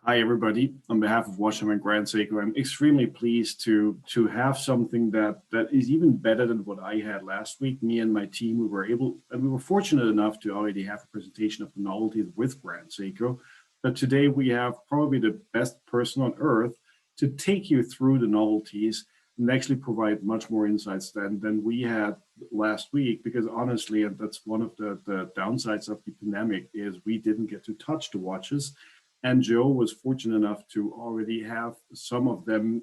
Hi, everybody. On behalf of WatchTime and Grand Seiko, I'm extremely pleased to have something that is even better than what I had last week. Me and my team, we were fortunate enough to already have a presentation of the novelties with Grand Seiko. But today we have probably the best person on earth to take you through the novelties and actually provide much more insights than we had last week. Because honestly, and that's one of the downsides of the pandemic, is we didn't get to touch the watches. And Joe was fortunate enough to already have some of them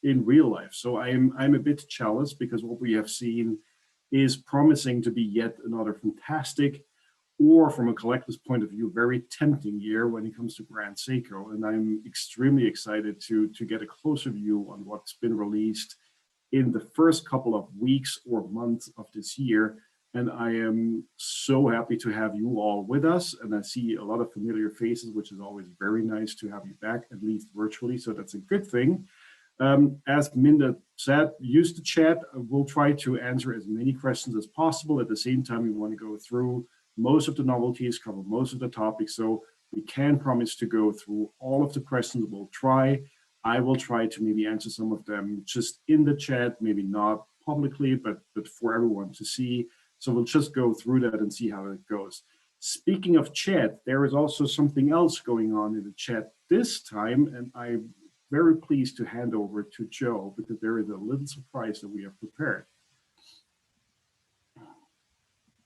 in real life. So I'm a bit jealous because what we have seen is promising to be yet another fantastic, or from a collector's point of view, very tempting year when it comes to Grand Seiko. And I'm extremely excited to get a closer view on what's been released in the first couple of weeks or months of this year. And I am so happy to have you all with us. And I see a lot of familiar faces, which is always very nice to have you back, at least virtually. So that's a good thing. As Minda said, use the chat. We'll try to answer as many questions as possible. At the same time, we want to go through most of the novelties, cover most of the topics. So we can promise to go through all of the questions. We'll try. I will try to maybe answer some of them just in the chat, maybe not publicly, but for everyone to see. So we'll just go through that and see how it goes. Speaking of chat, there is also something else going on in the chat this time, and I'm very pleased to hand over to Joe because there is a little surprise that we have prepared.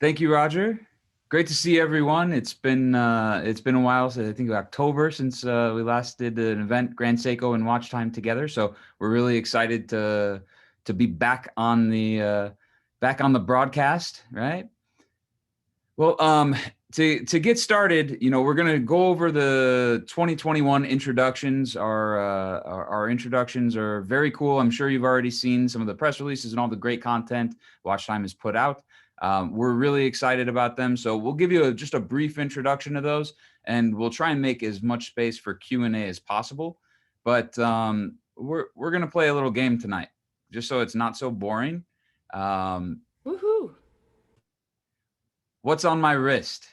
Thank you, Roger. Great to see everyone. It's been a while, so I think October since we last did an event, Grand Seiko and WatchTime together. So we're really excited to be back on the broadcast, right? Well, to get started, we're gonna go over the 2021 introductions. Our introductions are very cool. I'm sure you've already seen some of the press releases and all the great content WatchTime has put out. We're really excited about them. So we'll give you just a brief introduction to those, and we'll try and make as much space for Q&A as possible. But we're gonna play a little game tonight, just so it's not so boring. Woohoo! What's on my wrist?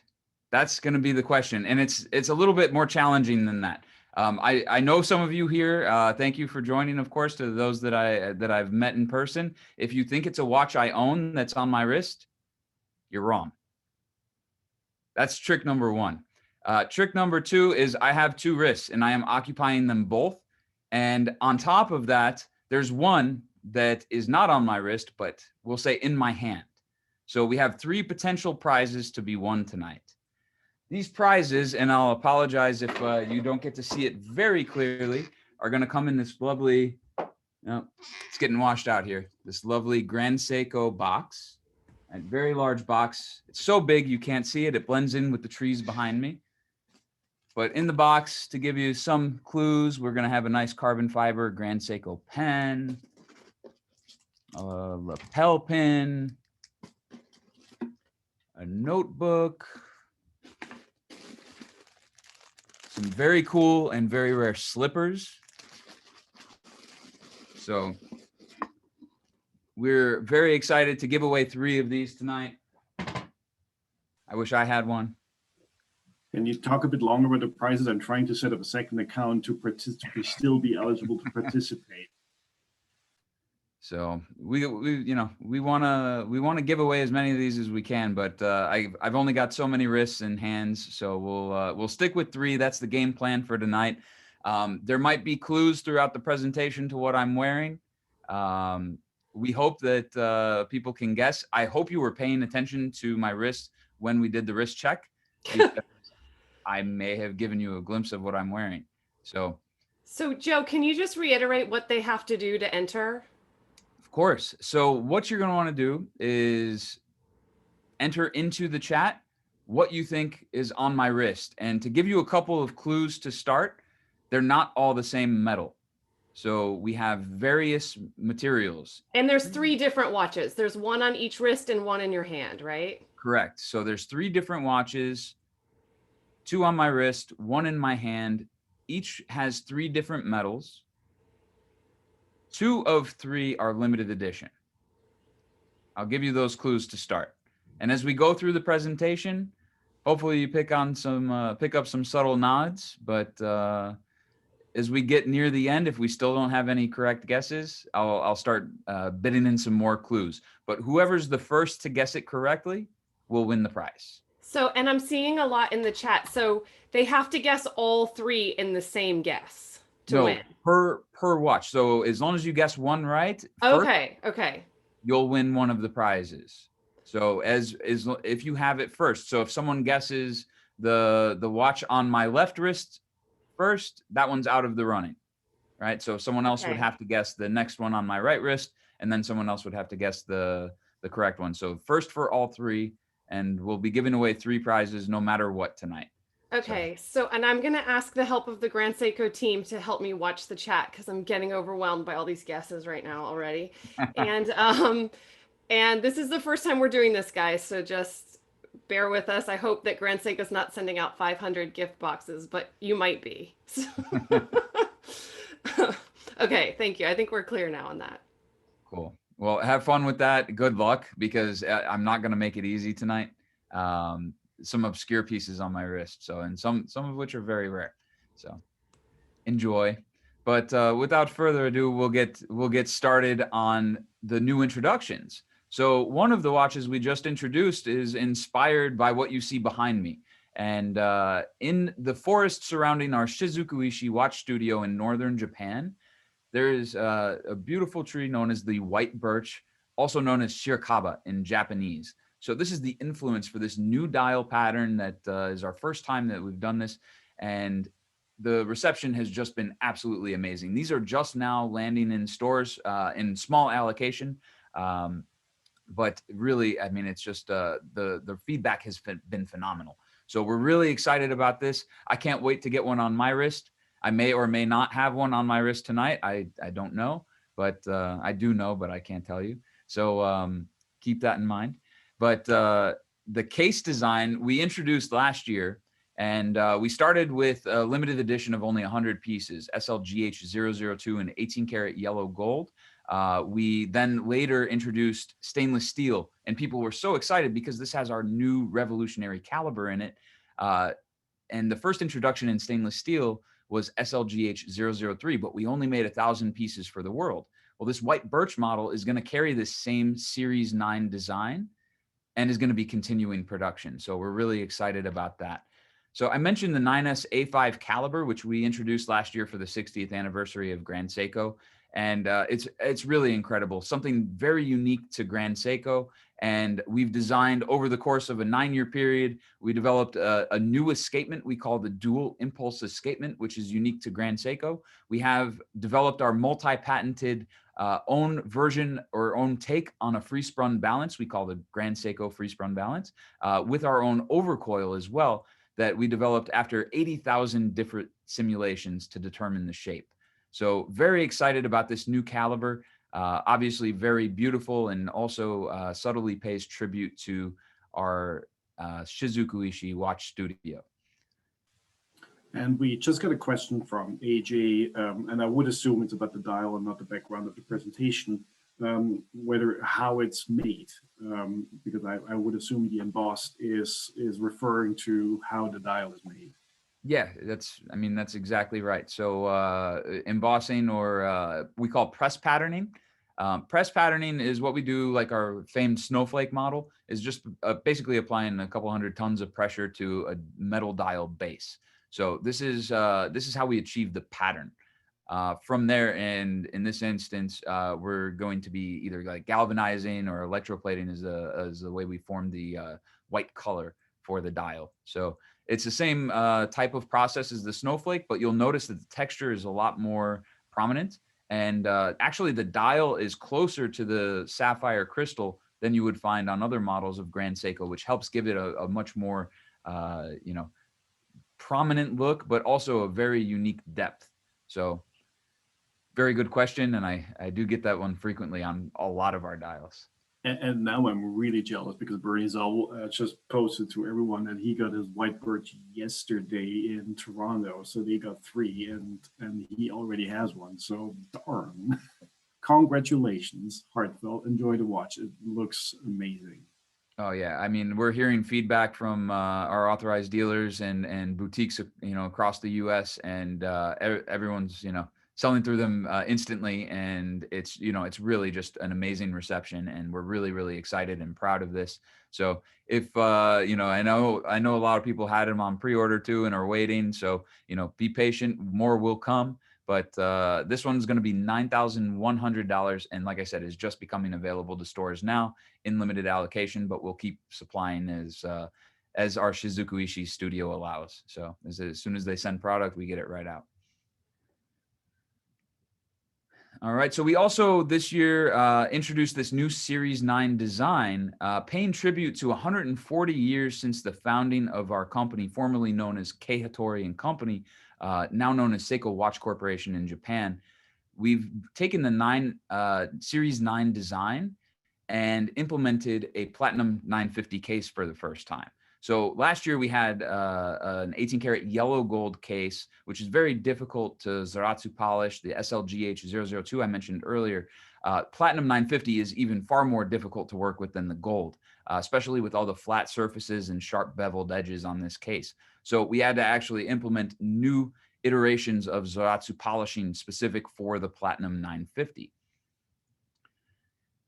That's going to be the question, and it's a little bit more challenging than that. I know some of you here. Thank you for joining, of course, to those that I've met in person. If you think it's a watch I own that's on my wrist, you're wrong. That's trick number one. Trick number two is I have two wrists, and I am occupying them both. And on top of that, there's one that is not on my wrist, but we'll say in my hand. So we have three potential prizes to be won tonight. These prizes, and I'll apologize if you don't get to see it very clearly, are going to come in this lovely, it's getting washed out here, this lovely Grand Seiko box, a very large box. It's so big you can't see it. It blends in with the trees behind me. But in the box, to give you some clues, we're going to have a nice carbon fiber Grand Seiko pen, a lapel pin, a notebook, some very cool and very rare slippers. So we're very excited to give away three of these tonight. I wish I had one. Can you talk a bit longer about the prizes? I'm trying to set up a second account to still be eligible to participate. So we want to give away as many of these as we can, but I've only got so many wrists and hands, so we'll stick with three. That's the game plan for tonight. There might be clues throughout the presentation to what I'm wearing. We hope that people can guess. I hope you were paying attention to my wrist when we did the wrist check, because I may have given you a glimpse of what I'm wearing. So Joe, can you just reiterate what they have to do to enter? Of course. So what you're going to want to do is enter into the chat what you think is on my wrist. And to give you a couple of clues to start, they're not all the same metal. So we have various materials. And there's three different watches. There's one on each wrist and one in your hand, right? Correct. So there's three different watches, two on my wrist, one in my hand. Each has three different metals. Two of three are limited edition. I'll give you those clues to start. And as we go through the presentation, hopefully you pick up some subtle nods, but as we get near the end, if we still don't have any correct guesses, I'll start bidding in some more clues. But whoever's the first to guess it correctly will win the prize. So, and I'm seeing a lot in the chat. So they have to guess all three in the same guess to win. Per watch. So as long as you guess one right, Okay. Okay. you'll win one of the prizes. So if you have it first. So if someone guesses the watch on my left wrist first, that one's out of the running, right? So someone else would have to guess the next one on my right wrist, and then someone else would have to guess the correct one. So first for all three, and we'll be giving away 3 prizes no matter what tonight. Okay, so and I'm gonna ask the help of the Grand Seiko team to help me watch the chat because I'm getting overwhelmed by all these guesses right now already. And this is the first time we're doing this, guys, so just bear with us. I hope that Grand Seiko's not sending out 500 gift boxes, but you might be. Okay, thank you. I think we're clear now on that. Cool. Well, have fun with that. Good luck, because I'm not going to make it easy tonight. Some obscure pieces on my wrist, so, and some of which are very rare. So enjoy. But without further ado, we'll get started on the new introductions. So one of the watches we just introduced is inspired by what you see behind me. And in the forest surrounding our Shizukuishi watch studio in northern Japan, there is a beautiful tree known as the white birch, also known as shirkaba in Japanese. So this is the influence for this new dial pattern that is our first time that we've done this. And the reception has just been absolutely amazing. These are just now landing in stores in small allocation. But really, I mean, it's just the feedback has been phenomenal. So we're really excited about this. I can't wait to get one on my wrist. I may or may not have one on my wrist tonight. I don't know, but I do know, but I can't tell you. So keep that in mind. But the case design we introduced last year, and we started with a limited edition of only 100 pieces, SLGH002 in 18 karat yellow gold. We then later introduced stainless steel, and people were so excited because this has our new revolutionary caliber in it. And the first introduction in stainless steel was SLGH003, but we only made 1,000 pieces for the world. Well, this white birch model is going to carry this same Series 9 design and is going to be continuing production. So we're really excited about that. So I mentioned the 9S A5 caliber, which we introduced last year for the 60th anniversary of Grand Seiko. And it's really incredible, something very unique to Grand Seiko. And we've designed over the course of a 9-year period, we developed a new escapement we call the dual impulse escapement, which is unique to Grand Seiko. We have developed our multi-patented own version or own take on a free sprung balance. We call the Grand Seiko free sprung balance with our own overcoil as well, that we developed after 80,000 different simulations to determine the shape. So very excited about this new caliber. Obviously very beautiful, and also subtly pays tribute to our Shizukuishi watch studio. And we just got a question from AJ, and I would assume it's about the dial and not the background of the presentation, how it's made, because I would assume the embossed is referring to how the dial is made. Yeah, that's exactly right. So embossing, or we call press patterning. Press patterning is what we do, like our famed snowflake model, is just basically applying a couple hundred tons of pressure to a metal dial base. So this is how we achieve the pattern. From there, and in this instance, we're going to be either like galvanizing or electroplating as the way we form the white color for the dial. So it's the same type of process as the snowflake, but you'll notice that the texture is a lot more prominent. And actually, the dial is closer to the sapphire crystal than you would find on other models of Grand Seiko, which helps give it a much more, prominent look, but also a very unique depth. So very good question. And I do get that one frequently on a lot of our dials. And now I'm really jealous because Bernie just posted to everyone that he got his white birch yesterday in Toronto. So they got 3, and he already has one. So darn. Congratulations, heartfelt. Enjoy the watch. It looks amazing. Oh yeah, I mean, we're hearing feedback from our authorized dealers and boutiques, across the U.S. and everyone's selling through them instantly, and it's really just an amazing reception, and we're really really excited and proud of this. So if I know a lot of people had them on pre-order too and are waiting, so be patient, more will come. But this one's going to be $9,100, and like I said, is just becoming available to stores now in limited allocation, but we'll keep supplying as our Shizuku-ishi studio allows. So as soon as they send product, we get it right out. All right. So we also this year introduced this new Series 9 design, paying tribute to 140 years since the founding of our company, formerly known as Kei Hattori and Company, now known as Seiko Watch Corporation in Japan. We've taken the Series 9 design and implemented a Platinum 950 case for the first time. So last year we had an 18 karat yellow gold case, which is very difficult to Zaratsu polish. The SLGH002 I mentioned earlier. Platinum 950 is even far more difficult to work with than the gold, especially with all the flat surfaces and sharp beveled edges on this case. So we had to actually implement new iterations of Zaratsu polishing specific for the Platinum 950.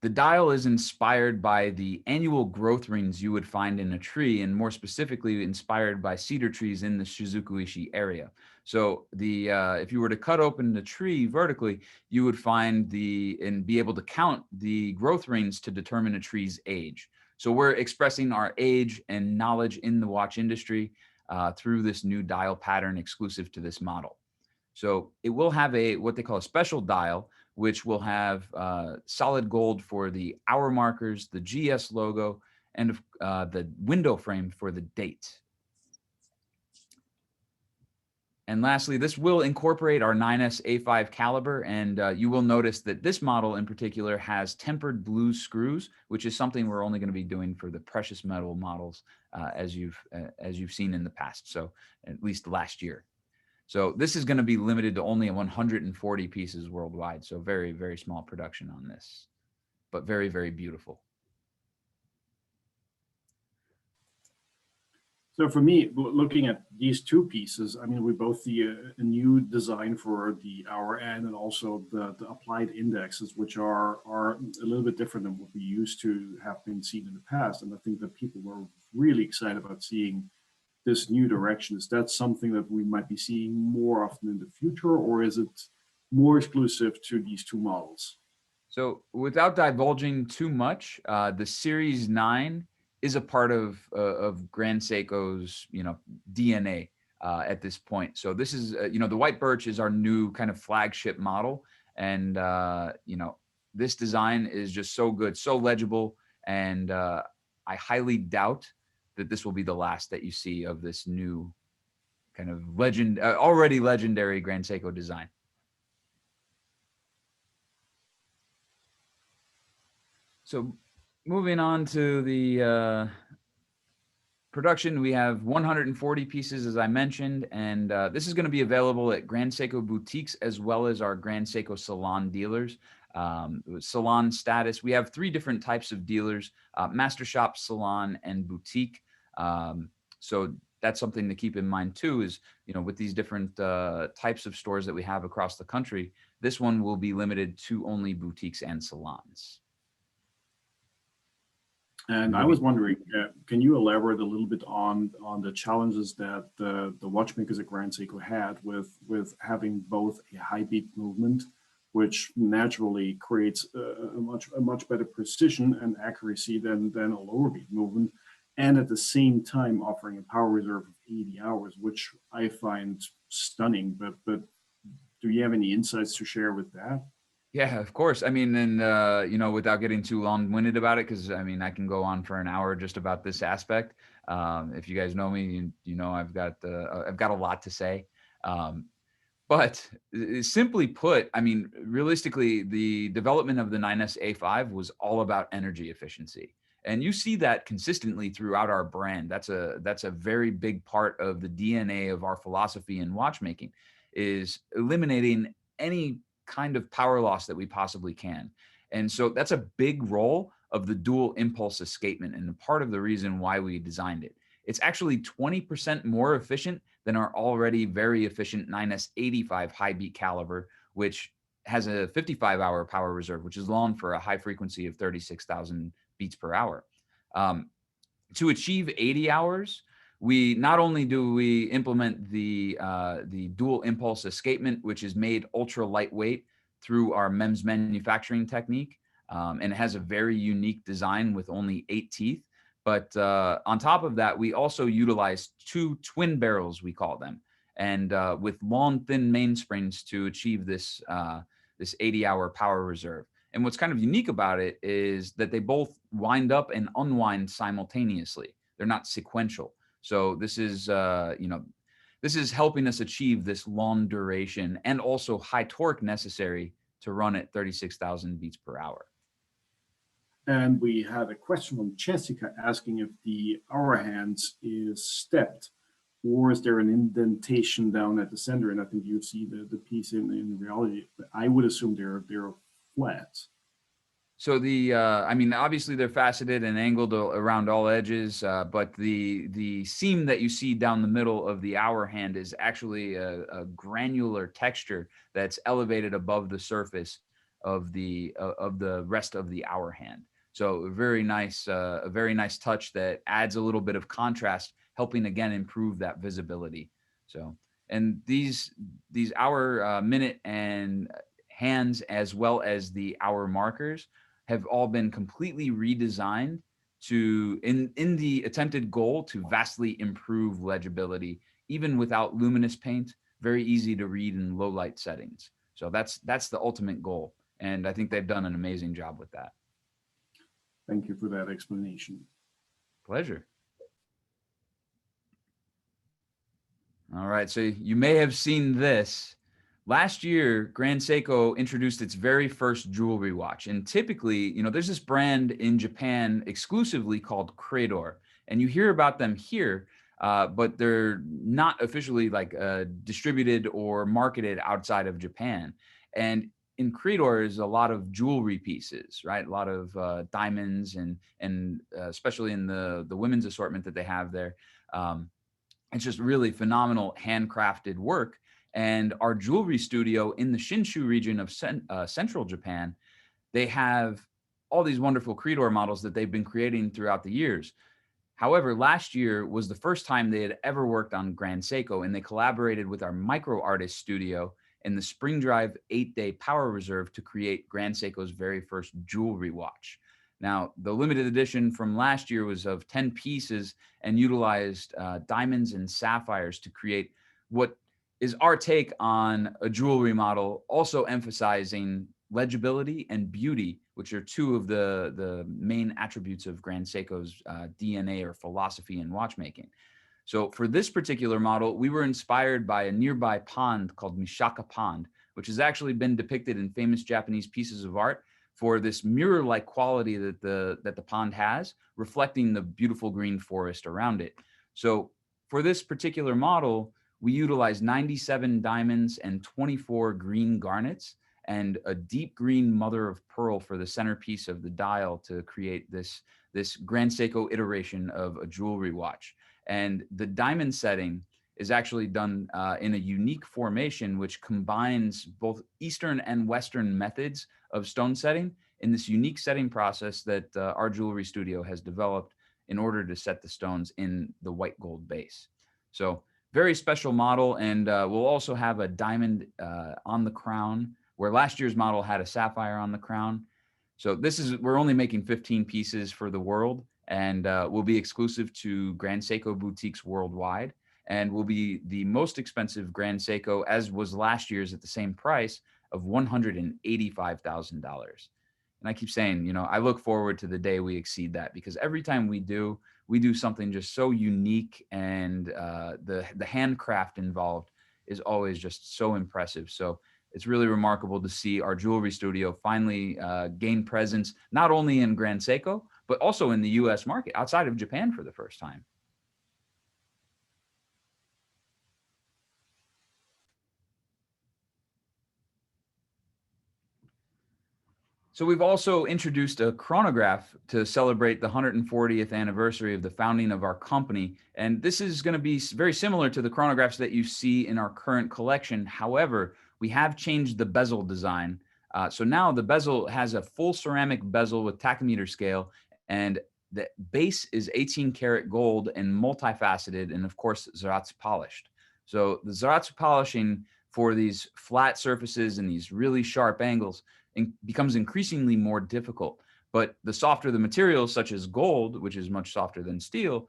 The dial is inspired by the annual growth rings you would find in a tree, and more specifically inspired by cedar trees in the Shizuku-ishi area. So if you were to cut open the tree vertically, you would find and be able to count the growth rings to determine a tree's age. So we're expressing our age and knowledge in the watch industry through this new dial pattern exclusive to this model. So it will have what they call a special dial, which will have solid gold for the hour markers, the GS logo, and the window frame for the date. And lastly, this will incorporate our 9S A5 caliber, and you will notice that this model in particular has tempered blue screws, which is something we're only going to be doing for the precious metal models as you've seen in the past, so at least last year. So this is going to be limited to only 140 pieces worldwide. So very, very small production on this, but very, very beautiful. So for me, looking at these two pieces, I mean, we both see a new design for the hour end and also the applied indexes, which are a little bit different than what we used to have been seen in the past. And I think that people were really excited about seeing this new direction. Is that something that we might be seeing more often in the future, or is it more exclusive to these two models? So without divulging too much, the Series 9 is a part of Grand Seiko's DNA at this point. So this is the white birch is our new kind of flagship model, and this design is just so good, so legible, and I highly doubt that this will be the last that you see of this new kind of already legendary Grand Seiko design. So moving on to the production, we have 140 pieces, as I mentioned, and this is going to be available at Grand Seiko boutiques as well as our Grand Seiko salon dealers. Salon status, we have 3 different types of dealers, master shop, salon, and boutique. So that's something to keep in mind too, is, with these different types of stores that we have across the country, this one will be limited to only boutiques and salons. And I was wondering, can you elaborate a little bit on the challenges that the watchmakers at Grand Seiko had with having both a high beat movement, which naturally creates a much better precision and accuracy than a lower beat movement, and at the same time offering a power reserve of 80 hours, which I find stunning. But do you have any insights to share with that? Yeah, of course. I mean, and without getting too long-winded about it, because I mean, I can go on for an hour just about this aspect. If you guys know me, you know I've got a lot to say. But simply put, I mean, realistically, the development of the 9S A5 was all about energy efficiency. And you see that consistently throughout our brand. That's a very big part of the DNA of our philosophy in watchmaking, is eliminating any kind of power loss that we possibly can. And so that's a big role of the dual impulse escapement, and part of the reason why we designed it. It's actually 20% more efficient than our already very efficient 9S85 high beat caliber, which has a 55-hour power reserve, which is long for a high frequency of 36,000 beats per hour. To achieve 80 hours, we not only do we implement the dual impulse escapement, which is made ultra lightweight through our MEMS manufacturing technique, and it has a very unique design with only 8 teeth. But on top of that, we also utilize 2 twin barrels, we call them, and with long, thin mainsprings to achieve this 80-hour power reserve. And what's kind of unique about it is that they both wind up and unwind simultaneously. They're not sequential. So this is, this is helping us achieve this long duration and also high torque necessary to run at 36,000 beats per hour. And we had a question from Jessica asking if the hour hands is stepped, or is there an indentation down at the center? And I think you see the piece in reality. I would assume they're flat. So I mean, obviously they're faceted and angled around all edges, but the seam that you see down the middle of the hour hand is actually a granular texture that's elevated above the surface of the rest of the hour hand. So a very nice touch that adds a little bit of contrast, helping again improve that visibility. So, and these hour, minute, and hands, as well as the hour markers, have all been completely redesigned in the attempted goal to vastly improve legibility, even without luminous paint, very easy to read in low light settings. So that's the ultimate goal. And I think they've done an amazing job with that. Thank you for that explanation. Pleasure. All right, so you may have seen this. Last year, Grand Seiko introduced its very first jewelry watch. And typically, there's this brand in Japan exclusively called Curator. And you hear about them here, but they're not officially distributed or marketed outside of Japan. And in Curator is a lot of jewelry pieces, right? A lot of diamonds and especially in the women's assortment that they have there. It's just really phenomenal handcrafted work. And our jewelry studio in the Shinshu region of central Japan, they have all these wonderful Curator models that they've been creating throughout the years. However, last year was the first time they had ever worked on Grand Seiko, and they collaborated with our micro artist studio in the Spring Drive 8-day power reserve to create Grand Seiko's very first jewelry watch. Now, the limited edition from last year was of 10 pieces and utilized diamonds and sapphires to create what is our take on a jewelry model, also emphasizing legibility and beauty, which are 2 of the main attributes of Grand Seiko's DNA or philosophy in watchmaking. So for this particular model, we were inspired by a nearby pond called Mishaka Pond, which has actually been depicted in famous Japanese pieces of art for this mirror-like quality that the pond has, reflecting the beautiful green forest around it. So for this particular model, we utilized 97 diamonds and 24 green garnets and a deep green mother of pearl for the centerpiece of the dial to create this Grand Seiko iteration of a jewelry watch. And the diamond setting is actually done in a unique formation, which combines both Eastern and Western methods of stone setting in this unique setting process that our jewelry studio has developed in order to set the stones in the white gold base. So very special model. And we'll also have a diamond on the crown, where last year's model had a sapphire on the crown. So we're only making 15 pieces for the world, and will be exclusive to Grand Seiko boutiques worldwide, and will be the most expensive Grand Seiko, as was last year's at the same price of $185,000. And I keep saying, I look forward to the day we exceed that, because every time we do something just so unique, and the handcraft involved is always just so impressive. So it's really remarkable to see our jewelry studio finally gain presence, not only in Grand Seiko, but also in the US market outside of Japan for the first time. So we've also introduced a chronograph to celebrate the 140th anniversary of the founding of our company. And this is going to be very similar to the chronographs that you see in our current collection. However, we have changed the bezel design. So now the bezel has a full ceramic bezel with tachymeter scale, and the base is 18 karat gold and multifaceted, and of course, Zeratz polished. So the Zeratz polishing for these flat surfaces and these really sharp angles becomes increasingly more difficult. But the softer the materials, such as gold, which is much softer than steel,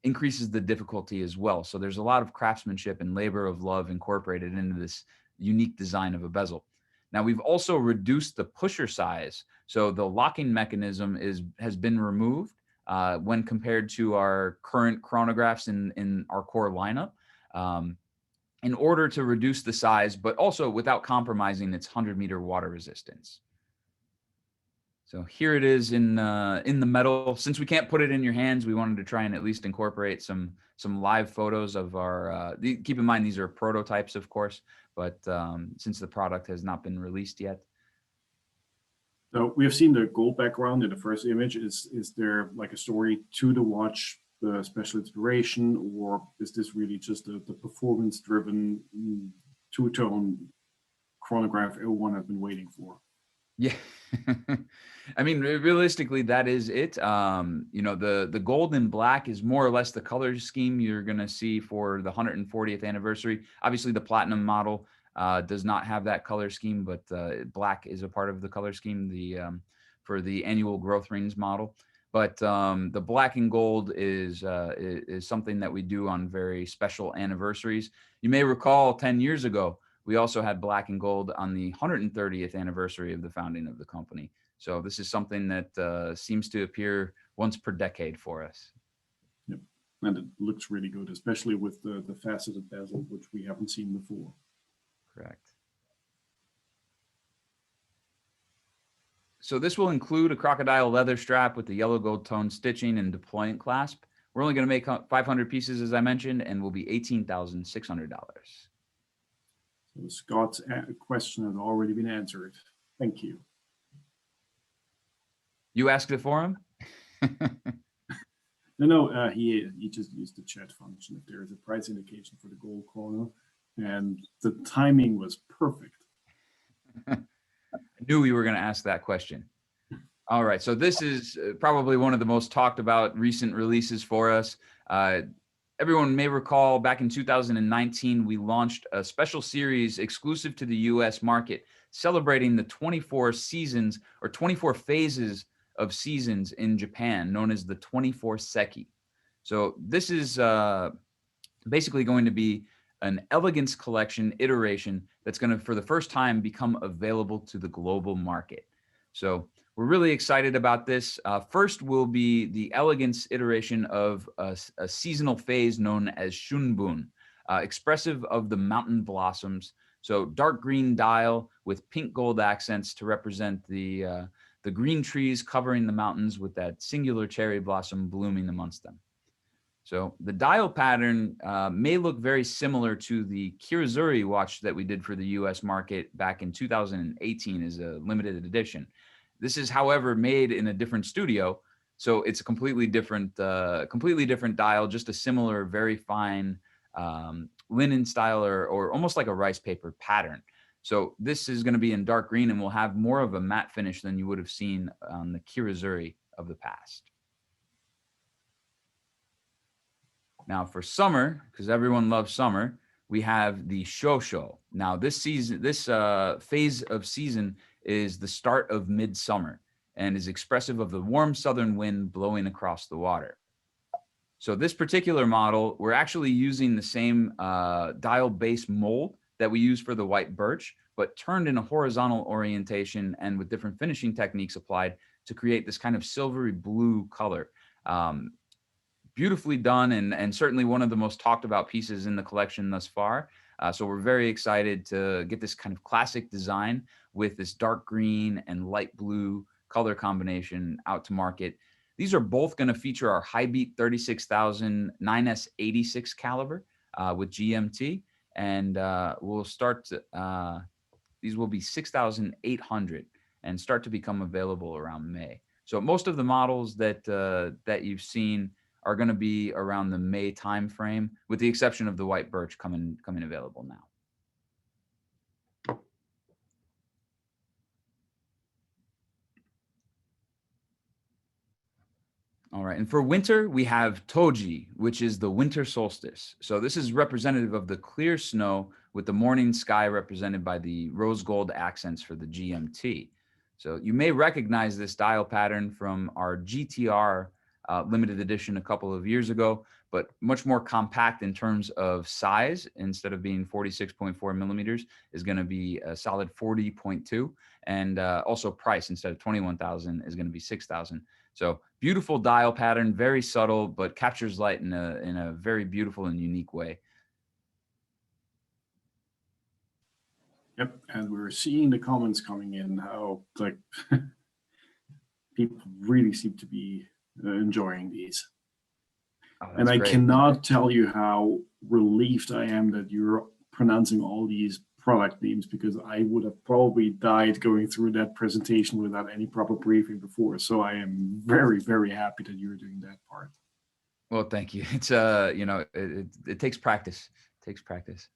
increases the difficulty as well. So there's a lot of craftsmanship and labor of love incorporated into this unique design of a bezel. Now we've also reduced the pusher size. So the locking mechanism has been removed when compared to our current chronographs in our core lineup. In order to reduce the size, but also without compromising its 100-meter water resistance. So here it is in the metal. Since we can't put it in your hands, we wanted to try and at least incorporate some live photos of our, keep in mind, these are prototypes, of course, but since the product has not been released yet. So we have seen the gold background in the first image. Is there like a story to the watch, the special inspiration, or is this really just the performance-driven two-tone chronograph everyone has been waiting for? Yeah, I mean, realistically, that is it. You know, the gold and black is more or less the color scheme you're going to see for the 140th anniversary. Obviously, the platinum model does not have that color scheme, but black is a part of the color scheme for the annual growth rings model. But the black and gold is something that we do on very special anniversaries. You may recall 10 years ago, we also had black and gold on the 130th anniversary of the founding of the company. So this is something that seems to appear once per decade for us. Yep, and it looks really good, especially with the faceted bezel, which we haven't seen before. Correct. So this will include a crocodile leather strap with the yellow gold tone stitching and deployant clasp. We're only going to make 500 pieces, as I mentioned, and will be $18,600. So Scott's question has already been answered. Thank you. You asked it for him? No, he just used the chat function. If there is a price indication for the gold chrono, and the timing was perfect. I knew you were going to ask that question. All right, so this is probably one of the most talked about recent releases for us. Everyone may recall back in 2019, we launched a special series exclusive to the US market, celebrating the 24 seasons or 24 phases of seasons in Japan, known as the 24 Seki. So this is basically going to be an elegance collection iteration that's going to, for the first time, become available to the global market. So we're really excited about this. First will be the elegance iteration of a seasonal phase known as Shunbun, expressive of the mountain blossoms. So dark green dial with pink gold accents to represent the green trees covering the mountains with that singular cherry blossom blooming amongst them. So the dial pattern may look very similar to the Kirizuri watch that we did for the US market back in 2018 as a limited edition. This is, however, made in a different studio. So it's a completely different dial, just a similar, very fine linen style or almost like a rice paper pattern. So this is going to be in dark green and will have more of a matte finish than you would have seen on the Kirizuri of the past. Now for summer, because everyone loves summer, we have the Shosho. Now this phase of season is the start of midsummer and is expressive of the warm southern wind blowing across the water. So this particular model, we're actually using the same dial base mold that we use for the white birch, but turned in a horizontal orientation and with different finishing techniques applied to create this kind of silvery blue color. Beautifully done and certainly one of the most talked about pieces in the collection thus far. So we're very excited to get this kind of classic design with this dark green and light blue color combination out to market. These are both going to feature our high beat 36,000 9S86 caliber with GMT, and we'll start. These will be 6,800, and start to become available around May. So most of the models that you've seen are going to be around the May timeframe, with the exception of the white birch coming available now. All right, and for winter, we have Toji, which is the winter solstice. So this is representative of the clear snow, with the morning sky represented by the rose gold accents for the GMT. So you may recognize this dial pattern from our GTR limited edition a couple of years ago, but much more compact in terms of size. Instead of being 46.4 millimeters, is going to be a solid 40.2, and also price, instead of 21,000, is going to be 6,000. So beautiful dial pattern, very subtle, but captures light in a very beautiful and unique way. Yep, and we're seeing the comments coming in, how like people really seem to be enjoying these. Oh, and I great. cannot tell you how relieved I am that you're pronouncing all these product names, because I would have probably died going through that presentation without any proper briefing before. So I am very, very happy that you're doing that part. Well, thank you. It's you know, it takes practice. It takes practice.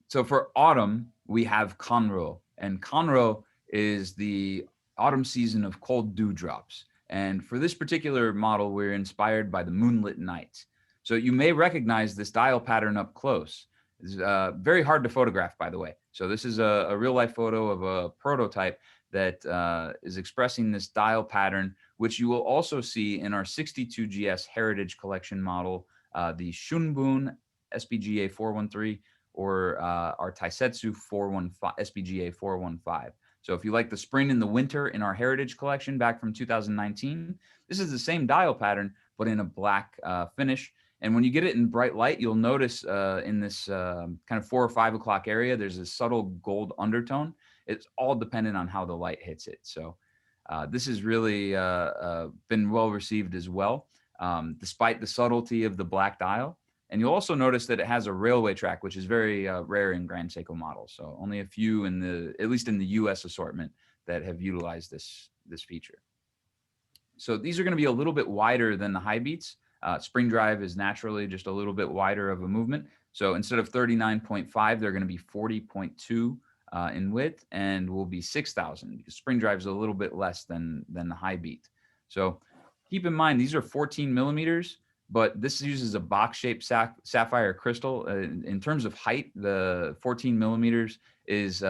So for autumn, we have Conroe, and Conroe is the autumn season of cold dewdrops. And for this particular model, we're inspired by the moonlit nights. So you may recognize this dial pattern up close. It's very hard to photograph, by the way. So this is a real life photo of a prototype that is expressing this dial pattern, which you will also see in our 62GS Heritage Collection model, the Shunbun SPGA 413, or our Taisetsu 415, SPGA 415. So if you like the spring and the winter in our Heritage Collection back from 2019, this is the same dial pattern, but in a black finish. And when you get it in bright light, you'll notice in this kind of 4 or 5 o'clock area, there's a subtle gold undertone. It's all dependent on how the light hits it. So this has really been well received as well, despite the subtlety of the black dial. And you'll also notice that it has a railway track, which is very rare in Grand Seiko models. So only a few at least in the US assortment, that have utilized this feature. So these are going to be a little bit wider than the high beats. Spring drive is naturally just a little bit wider of a movement. So instead of 39.5, they're going to be 40.2 in width, and will be 6,000, because spring drive is a little bit less than the high beat. So keep in mind, these are 14 millimeters, but this uses a box-shaped sapphire crystal. In terms of height, the 14 millimeters is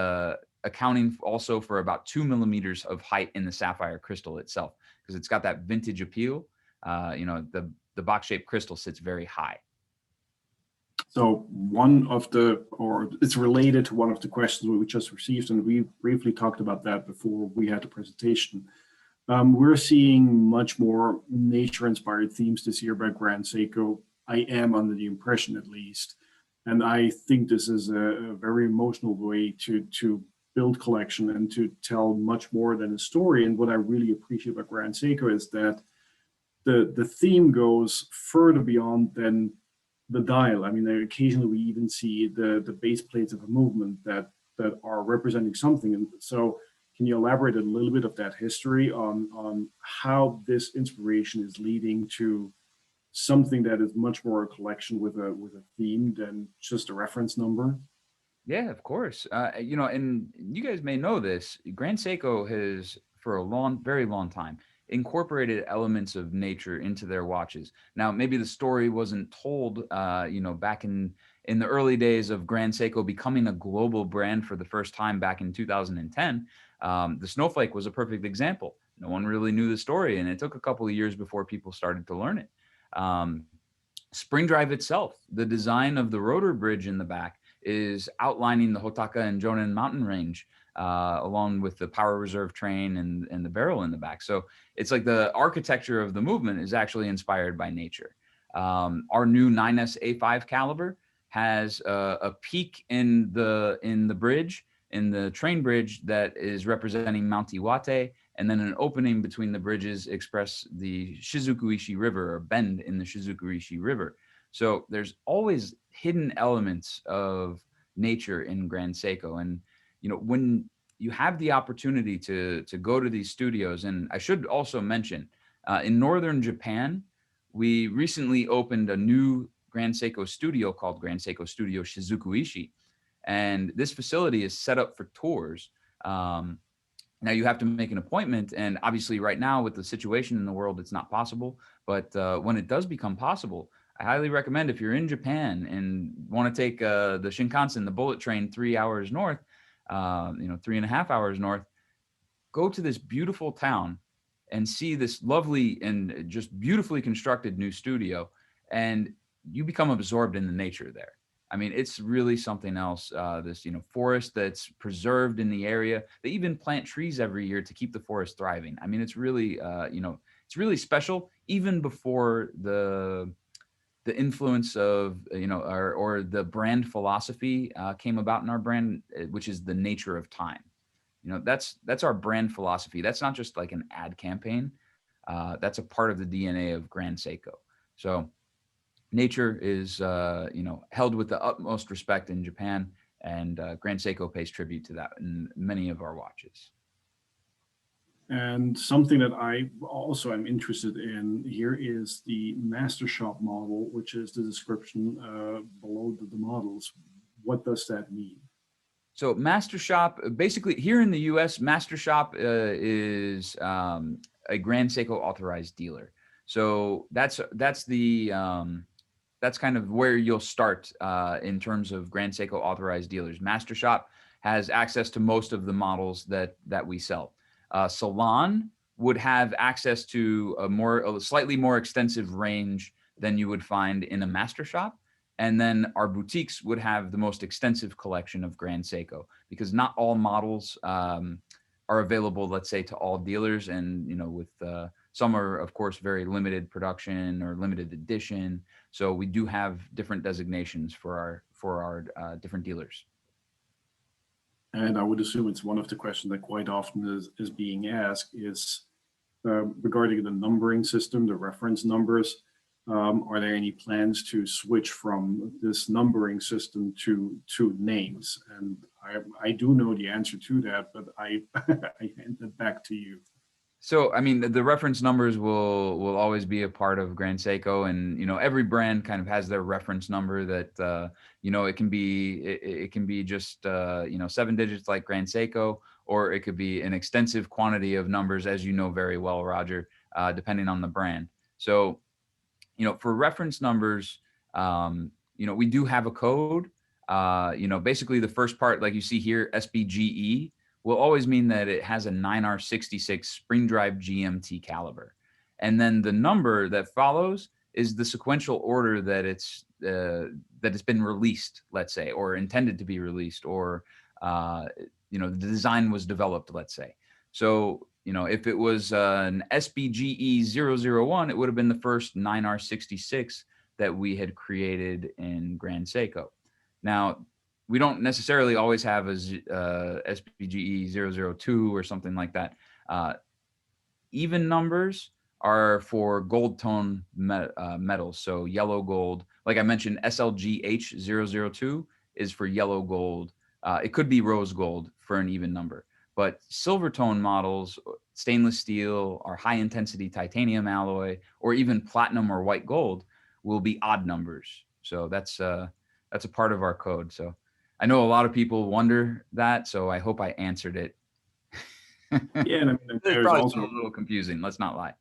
accounting also for about 2 millimeters of height in the sapphire crystal itself, because it's got that vintage appeal. You know, the box-shaped crystal sits very high. So it's related to one of the questions we just received, and we briefly talked about that before we had the presentation. We're seeing much more nature-inspired themes this year by Grand Seiko. I am under the impression, at least, and I think this is a very emotional way to build collection and to tell much more than a story. And what I really appreciate about Grand Seiko is that the theme goes further beyond than the dial. I mean, occasionally we even see the base plates of a movement that are representing something. And so, can you elaborate a little bit of that history on how this inspiration is leading to something that is much more a collection with a theme than just a reference number? Yeah, of course. You know, and you guys may know this, Grand Seiko has, for a very long time, incorporated elements of nature into their watches. Now, maybe the story wasn't told, you know, back in the early days of Grand Seiko becoming a global brand for the first time back in 2010. The snowflake was a perfect example. No one really knew the story, and it took a couple of years before people started to learn it. Spring drive itself, the design of the rotor bridge in the back, is outlining the Hotaka and Jonen mountain range, along with the power reserve train and the barrel in the back. So it's like the architecture of the movement is actually inspired by nature. Our new 9S A5 caliber has a peak in the bridge, in the train bridge, that is representing Mount Iwate, and then an opening between the bridges express the Shizuku-ishi River, or bend in the Shizuku-ishi River. So there's always hidden elements of nature in Grand Seiko. And, when you have the opportunity to go to these studios, and I should also mention, in northern Japan, we recently opened a new Grand Seiko studio called Grand Seiko Studio Shizukuishi. And this facility is set up for tours. Now you have to make an appointment, and obviously right now with the situation in the world, it's not possible. But when it does become possible, I highly recommend, if you're in Japan and want to take the Shinkansen, the bullet train, 3 hours north, 3.5 hours north, go to this beautiful town and see this lovely and just beautifully constructed new studio, and you become absorbed in the nature there. I mean, it's really something else. This, forest that's preserved in the area. They even plant trees every year to keep the forest thriving. I mean, it's really, it's really special, even before the influence of, or the brand philosophy came about in our brand, which is the nature of time. That's our brand philosophy. That's not just like an ad campaign. That's a part of the DNA of Grand Seiko. So nature is, held with the utmost respect in Japan, and Grand Seiko pays tribute to that in many of our watches. And something that I also am interested in here is the Master Shop model, which is the description below the models. What does that mean? So Master Shop, basically here in the US, Master Shop is a Grand Seiko authorized dealer. So that's kind of where you'll start in terms of Grand Seiko authorized dealers. Master Shop has access to most of the models that we sell. Salon would have access to a slightly more extensive range than you would find in a Master Shop. And then our boutiques would have the most extensive collection of Grand Seiko, because not all models are available, let's say, to all dealers. And, with some are, of course, very limited production or limited edition. So we do have different designations for our different dealers. And I would assume it's one of the questions that quite often is being asked is regarding the numbering system, the reference numbers. Are there any plans to switch from this numbering system to names? And I do know the answer to that, but I hand it back to you. So, I mean, the reference numbers will always be a part of Grand Seiko, and every brand kind of has their reference number that it can be just 7 digits like Grand Seiko, or it could be an extensive quantity of numbers, as you know very well, Roger, depending on the brand. So, for reference numbers, we do have a code. Basically the first part, like you see here, SBGE, will always mean that it has a 9R66 spring drive GMT caliber. And then the number that follows is the sequential order that it's been released, let's say, or intended to be released, or the design was developed, let's say. So, if it was an SBGE 001, it would have been the first 9R66 that we had created in Grand Seiko. Now, we don't necessarily always have a SBGE 002 or something like that. Even numbers are for gold tone metals, so yellow gold. Like I mentioned, SLGH 002 is for yellow gold. It could be rose gold for an even number. But silver tone models, stainless steel, or high intensity titanium alloy, or even platinum or white gold will be odd numbers. So that's a part of our code. So I know a lot of people wonder that, so I hope I answered it. Yeah, and I mean, It's probably also a little confusing. Let's not lie.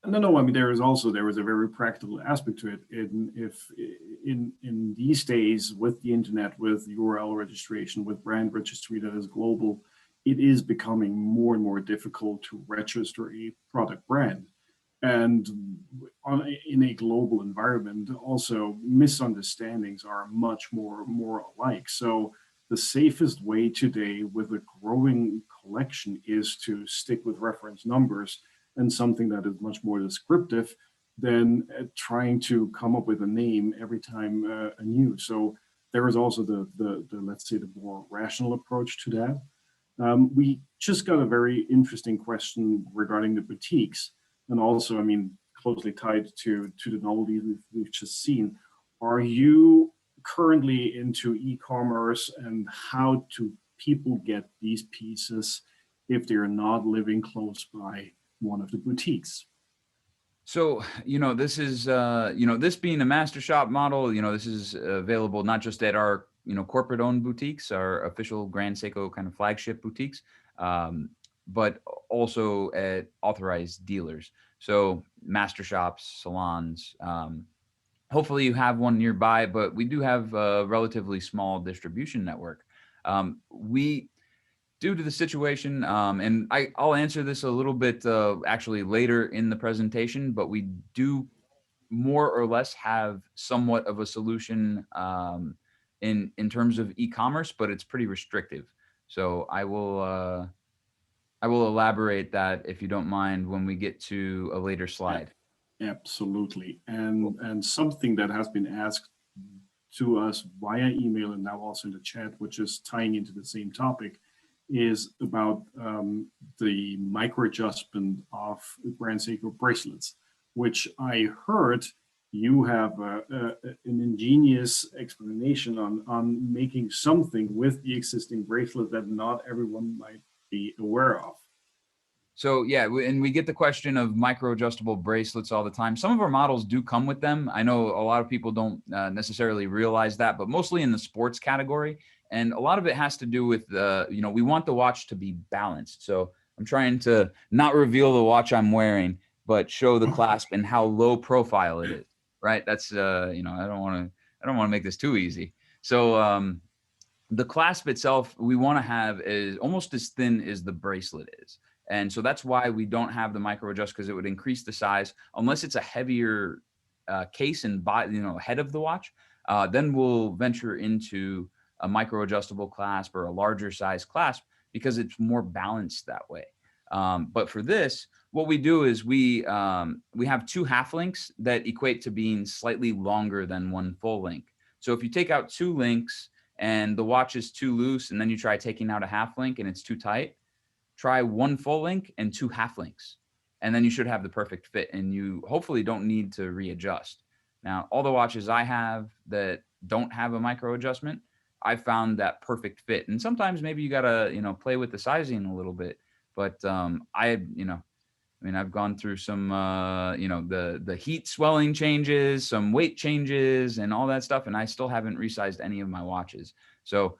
No. I mean, there was a very practical aspect to it. In these days, with the internet, with URL registration, with brand registry that is global, it is becoming more and more difficult to register a product brand. And in a global environment, also misunderstandings are much more alike. So the safest way today with a growing collection is to stick with reference numbers and something that is much more descriptive than trying to come up with a name every time anew. So there is also the let's say the more rational approach to that. We just got a very interesting question regarding the boutiques, and also, I mean, closely tied to the novelty we've just seen. Are you currently into e-commerce, and how do people get these pieces if they're not living close by one of the boutiques? So, this is, this being a master shop model, this is available not just at our, corporate owned boutiques, our official Grand Seiko kind of flagship boutiques, but also at authorized dealers. So master shops, salons, hopefully you have one nearby, but we do have a relatively small distribution network. We, due to the situation, and I'll answer this a little bit actually later in the presentation, but we do more or less have somewhat of a solution in terms of e-commerce, but it's pretty restrictive. So I will elaborate that, if you don't mind, when we get to a later slide. Absolutely. And something that has been asked to us via email and now also in the chat, which is tying into the same topic, is about the micro adjustment of Grand Seiko bracelets, which I heard you have an ingenious explanation on making something with the existing bracelet that not everyone might be aware of. So yeah, and we get the question of micro adjustable bracelets all the time. Some of our models do come with them. I know a lot of people don't necessarily realize that, but mostly in the sports category. And a lot of it has to do with, we want the watch to be balanced. So I'm trying to not reveal the watch I'm wearing, but show the clasp and how low profile it is, right? That's, I don't want to make this too easy. So the clasp itself, we want to have is almost as thin as the bracelet is. And so that's why we don't have the micro adjust, because it would increase the size unless it's a heavier case and head of the watch. Then we'll venture into a micro adjustable clasp or a larger size clasp because it's more balanced that way. But for this, what we do is we have two half links that equate to being slightly longer than one full link. So if you take out two links and the watch is too loose, and then you try taking out a half link and it's too tight, try one full link and two half links, and then you should have the perfect fit, and you hopefully don't need to readjust. Now, all the watches I have that don't have a micro adjustment, I found that perfect fit. And sometimes maybe you gotta, play with the sizing a little bit. But I've gone through some, the heat swelling changes, some weight changes, and all that stuff, and I still haven't resized any of my watches. So,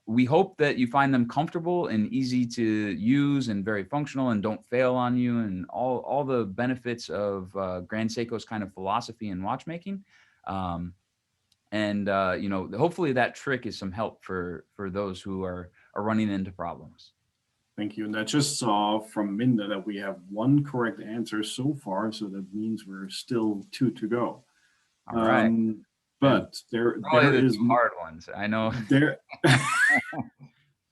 we hope that you find them comfortable and easy to use and very functional and don't fail on you, and all the benefits of Grand Seiko's kind of philosophy in watchmaking. Hopefully that trick is some help for those who are running into problems. Thank you. And I just saw from Minda that we have one correct answer so far, so that means we're still 2 to go. All right. But there is hard ones. I know.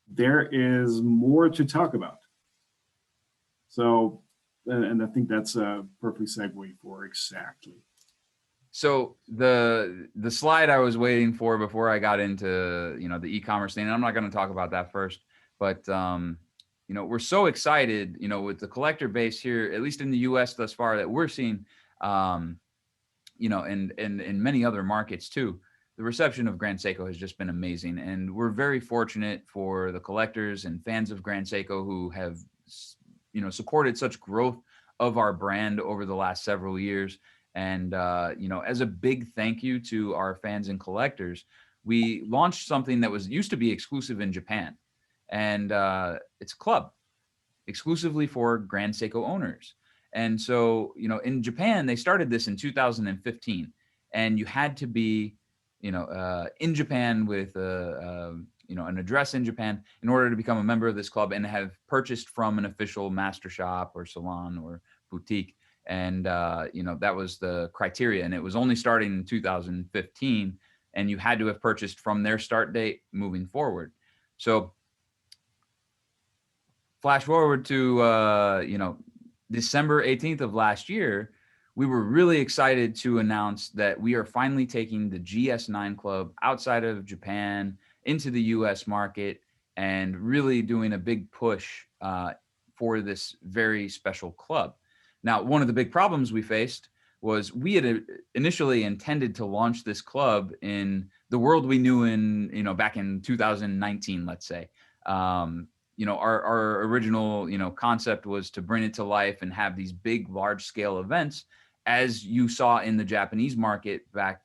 There is more to talk about. So, and I think that's a perfect segue for exactly. So the slide I was waiting for before I got into the e-commerce thing, and I'm not going to talk about that first, but we're so excited with the collector base here, at least in the U.S. thus far, that we're seeing. And in many other markets too, the reception of Grand Seiko has just been amazing. And we're very fortunate for the collectors and fans of Grand Seiko who have, supported such growth of our brand over the last several years. And, as a big thank you to our fans and collectors, we launched something that used to be exclusive in Japan. And it's a club exclusively for Grand Seiko owners. And so, in Japan, they started this in 2015, and you had to be, in Japan with an address in Japan in order to become a member of this club and have purchased from an official master shop or salon or boutique. And, that was the criteria, and it was only starting in 2015, and you had to have purchased from their start date moving forward. So flash forward to, December 18th of last year, we were really excited to announce that we are finally taking the GS9 Club outside of Japan into the US market and really doing a big push for this very special club. Now, one of the big problems we faced was we had initially intended to launch this club in the world we knew in, back in 2019, let's say. Our original, concept was to bring it to life and have these big, large scale events, as you saw in the Japanese market back,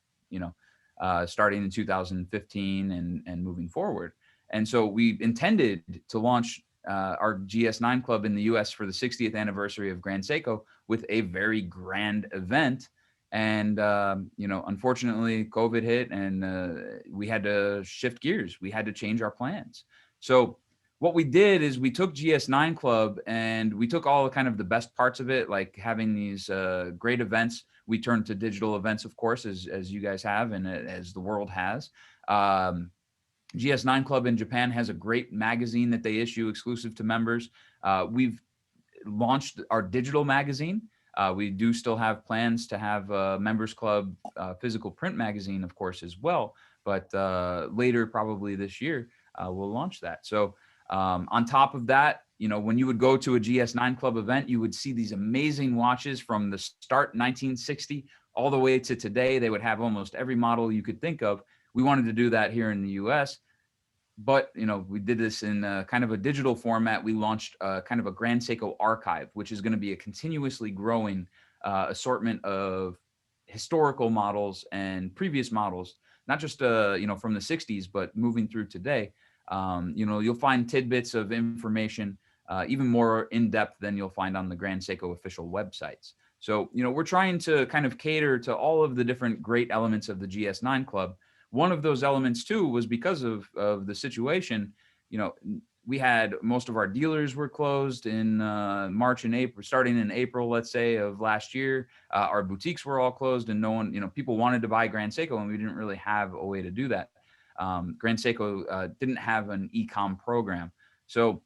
starting in 2015 and moving forward. And so we intended to launch our GS9 club in the US for the 60th anniversary of Grand Seiko with a very grand event. And, unfortunately, COVID hit and we had to shift gears. We had to change our plans. So what we did is we took GS9 Club and we took all kind of the best parts of it, like having these great events. We turned to digital events, of course, as you guys have and as the world has. GS9 Club in Japan has a great magazine that they issue exclusive to members. We've launched our digital magazine. We do still have plans to have a members club physical print magazine, of course, as well. But later, probably this year, we'll launch that. So on top of that, when you would go to a GS9 Club event, you would see these amazing watches from the start 1960 all the way to today. They would have almost every model you could think of. We wanted to do that here in the US, but we did this in kind of a digital format. We launched kind of a Grand Seiko archive, which is going to be a continuously growing assortment of historical models and previous models, not just from the 60s, but moving through today. You'll find tidbits of information even more in depth than you'll find on the Grand Seiko official websites. So, we're trying to kind of cater to all of the different great elements of the GS9 Club. One of those elements too was because of the situation. We had most of our dealers were closed in March and April, starting in April, let's say, of last year. Our boutiques were all closed, and no one, people wanted to buy Grand Seiko, and we didn't really have a way to do that. Grand Seiko didn't have an e-com program, so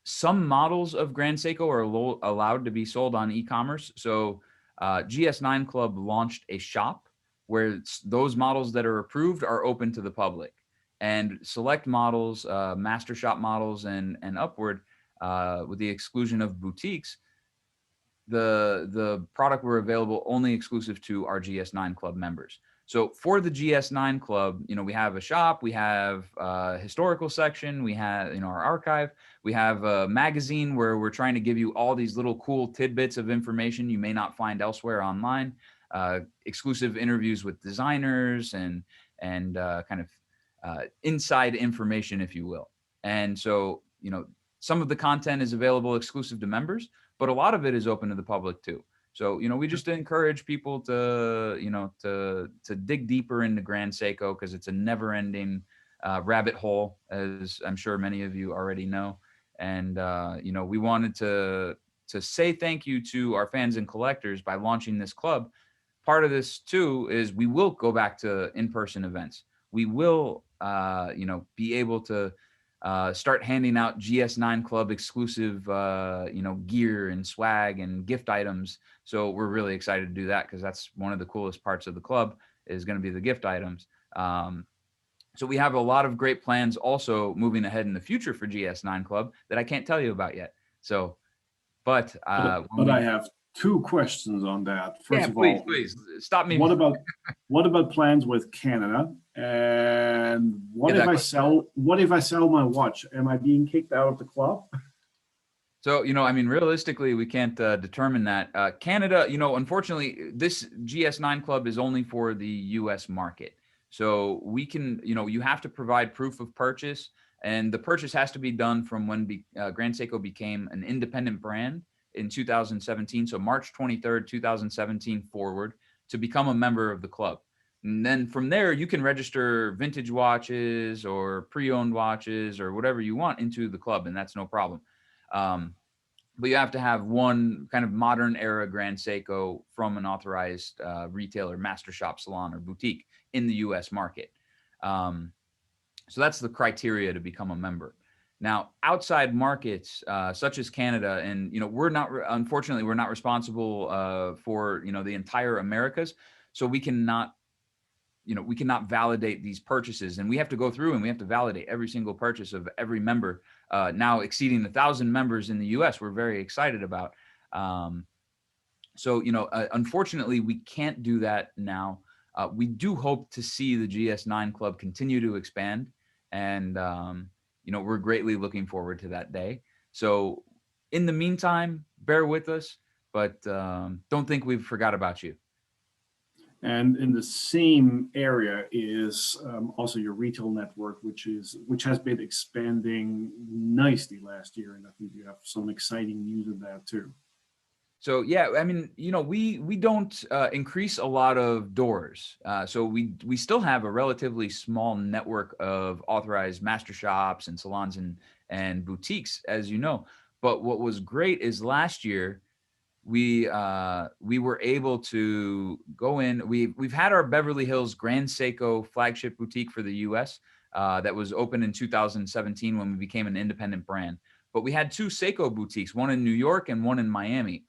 some models of Grand Seiko are allowed to be sold on e-commerce. So GS9 Club launched a shop where those models that are approved are open to the public, and select models, master shop models and upward, with the exclusion of boutiques, the product were available only exclusive to our GS9 Club members. So for the GS9 Club, we have a shop, we have a historical section, we have, our archive, we have a magazine where we're trying to give you all these little cool tidbits of information you may not find elsewhere online. Exclusive interviews with designers and kind of inside information, if you will. And so, some of the content is available exclusive to members, but a lot of it is open to the public too. So, we just encourage people to, to dig deeper into Grand Seiko, because it's a never-ending rabbit hole, as I'm sure many of you already know. And, we wanted to say thank you to our fans and collectors by launching this club. Part of this too is we will go back to in-person events. We will, be able to start handing out GS9 Club exclusive, gear and swag and gift items. So we're really excited to do that, because that's one of the coolest parts of the club is going to be the gift items. So we have a lot of great plans also moving ahead in the future for GS9 Club that I can't tell you about yet. So, but I have two questions on that. First of all, please stop me. What about plans with Canada? And what if I sell my watch? Am I being kicked out of the club? So, realistically, we can't determine that. Canada, unfortunately, this GS9 Club is only for the US market. So we can, you have to provide proof of purchase, and the purchase has to be done from when Grand Seiko became an independent brand in 2017. So March 23rd, 2017 forward, to become a member of the club. And then from there, you can register vintage watches or pre-owned watches or whatever you want into the club, and that's no problem. But you have to have one kind of modern era Grand Seiko from an authorized retailer, master shop, salon, or boutique in the US market. So that's the criteria to become a member. Now, outside markets such as Canada, and unfortunately, we're not responsible for the entire Americas, so we cannot validate these purchases, and we have to go through and we have to validate every single purchase of every member. Now exceeding 1,000 members in the US, we're very excited about. So, unfortunately, we can't do that now. We do hope to see the GS9 Club continue to expand. And, we're greatly looking forward to that day. So in the meantime, bear with us, but don't think we've forgot about you. And in the same area is also your retail network, which has been expanding nicely last year. And I think you have some exciting news in that too. So yeah, I mean, we don't increase a lot of doors. So we still have a relatively small network of authorized master shops and salons and boutiques, as you know. But what was great is last year we were able to go in. We've had our Beverly Hills Grand Seiko flagship boutique for the U.S. That was opened in 2017 when we became an independent brand. But we had two Seiko boutiques, one in New York and one in Miami.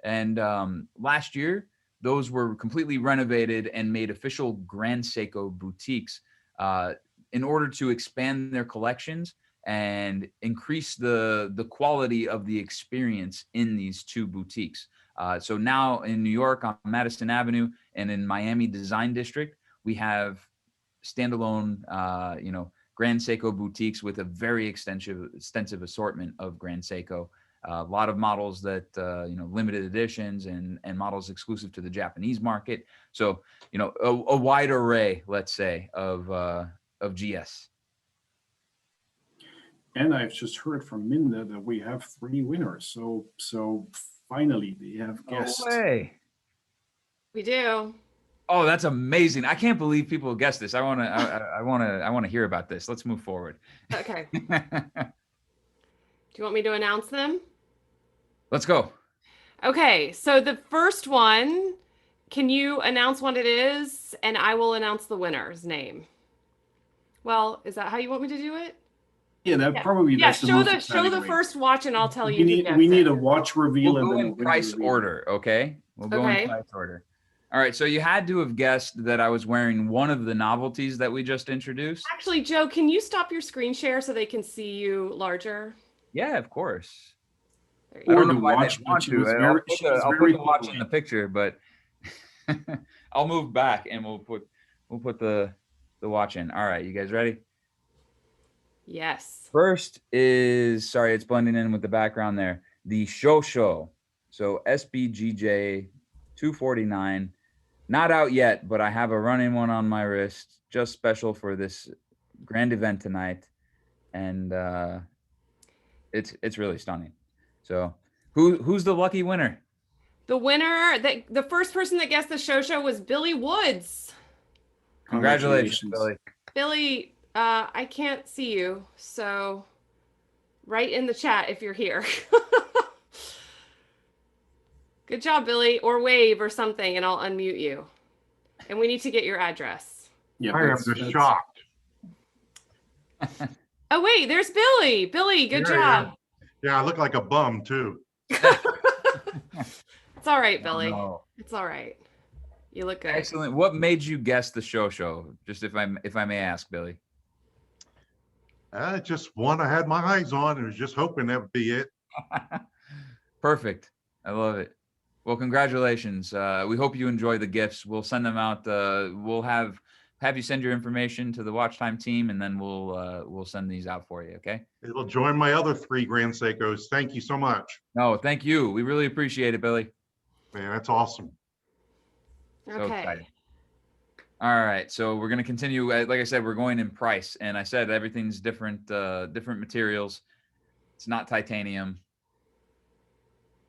And last year, those were completely renovated and made official Grand Seiko boutiques in order to expand their collections and increase the quality of the experience in these two boutiques. So now in New York on Madison Avenue and in Miami Design District, we have standalone, Grand Seiko boutiques with a very extensive assortment of Grand Seiko. A lot of models that, limited editions and models exclusive to the Japanese market. So, a wide array, let's say, of GS. And I've just heard from Minda that we have 3 winners. So finally they have guessed. No way. We do. Oh, that's amazing. I can't believe people guessed this. I want to hear about this. Let's move forward. Okay. Do you want me to announce them? Let's go. Okay, so the first one, can you announce what it is? And I will announce the winner's name. Well, is that how you want me to do it? Yeah, that probably. Yeah, that's the show the first watch, and I'll tell you. We need a watch reveal. We'll go and in price order, okay? We'll go in price order. All right, so you had to have guessed that I was wearing one of the novelties that we just introduced. Actually, Joe, can you stop your screen share so they can see you larger? Yeah, of course. I don't know why they want to. I'll put the watch in the picture, but I'll move back and we'll put the watch in. All right, you guys ready? Yes. First is, sorry, it's blending in with the background there. The Shosho. So SBGJ 249. Not out yet, but I have a running one on my wrist, just special for this grand event tonight. And it's really stunning. So who's the lucky winner? The winner, the first person that guessed the Shosho was Billy Woods. Congratulations, Billy. Billy, I can't see you, so write in the chat if you're here. Good job, Billy, or wave or something, and I'll unmute you. And we need to get your address. Yeah, I am just shocked. Oh, wait, there's Billy. Billy, good job. Yeah, I look like a bum, too. It's all right, Billy. No. It's all right. You look good. Excellent. What made you guess the Shosho? Just if I may ask, Billy. Just one I had my eyes on and was just hoping that would be it. Perfect. I love it. Well, congratulations. We hope you enjoy the gifts. We'll send them out. We'll have you send your information to the WatchTime team, and then we'll send these out for you. Okay. It'll join my other 3 Grand Seikos. Thank you so much. No, thank you. We really appreciate it, Billy. Man, that's awesome. So Okay. excited. All right, so we're gonna continue. Like I said, we're going in price, and I said everything's different, different materials. It's not titanium.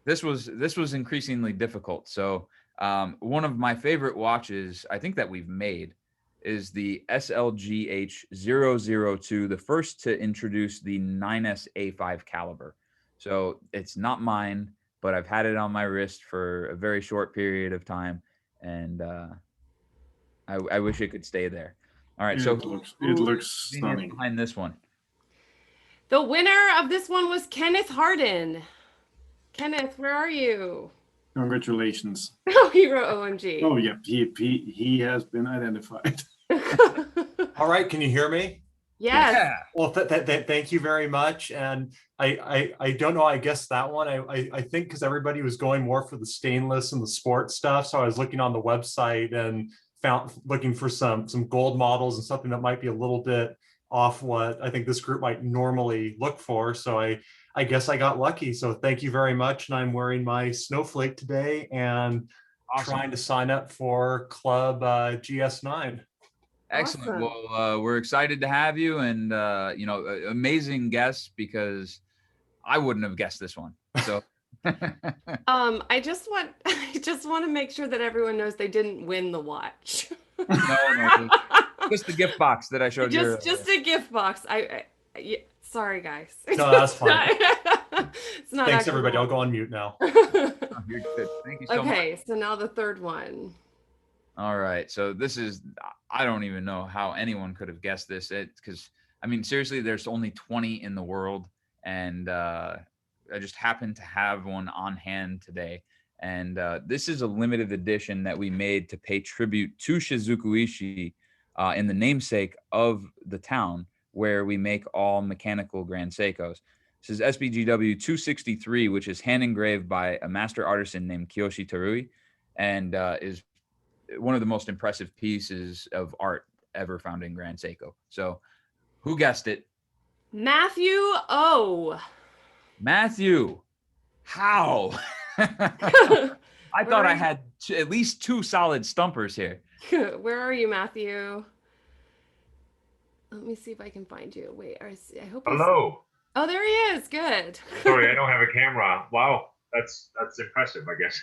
This was increasingly difficult. So one of my favorite watches, I think that we've made, is the SLGH 002, the first to introduce the 9S A5 caliber. So it's not mine, but I've had it on my wrist for a very short period of time, and I wish it could stay there. All right, Yeah, so it looks stunning behind this one. The winner of this one was Kenneth Harden. Kenneth, where are you? Congratulations. Oh, he wrote OMG. Oh, yeah, he has been identified. All right, can you hear me? Yes. Yeah. Well, thank you very much. And I don't know, I guess that one, I think because everybody was going more for the stainless and the sports stuff. So I was looking on the website and looking for some gold models and something that might be a little bit off what I think this group might normally look for. So I guess I got lucky. So thank you very much. And I'm wearing my snowflake today and trying to sign up for Club GS9. Excellent. Awesome. Well, we're excited to have you, and amazing guess, because I wouldn't have guessed this one. So I just want to make sure that everyone knows they didn't win the watch. no, just the gift box that I showed you. Just a gift box. Yeah, sorry guys. No, that's fine. It's not. Thanks everybody. I'll go on mute now. Oh, you're good. Thank you so much. Okay, so now the third one. All right. So this is, I don't even know how anyone could have guessed this. Because, I mean, seriously, there's only 20 in the world. And I just happened to have one on hand today. And this is a limited edition that we made to pay tribute to Shizuku-ishi in the namesake of the town where we make all mechanical Grand Seikos. This is SBGW 263, which is hand engraved by a master artisan named Kiyoshi Terui, and is one of the most impressive pieces of art ever found in Grand Seiko. So who guessed it? Matthew O. Matthew. How? I thought I had at least 2 solid stumpers here. Where are you, Matthew? Let me see if I can find you. Wait, I hope. Hello. Oh, there he is. Good. Sorry, I don't have a camera. Wow, that's impressive, I guess.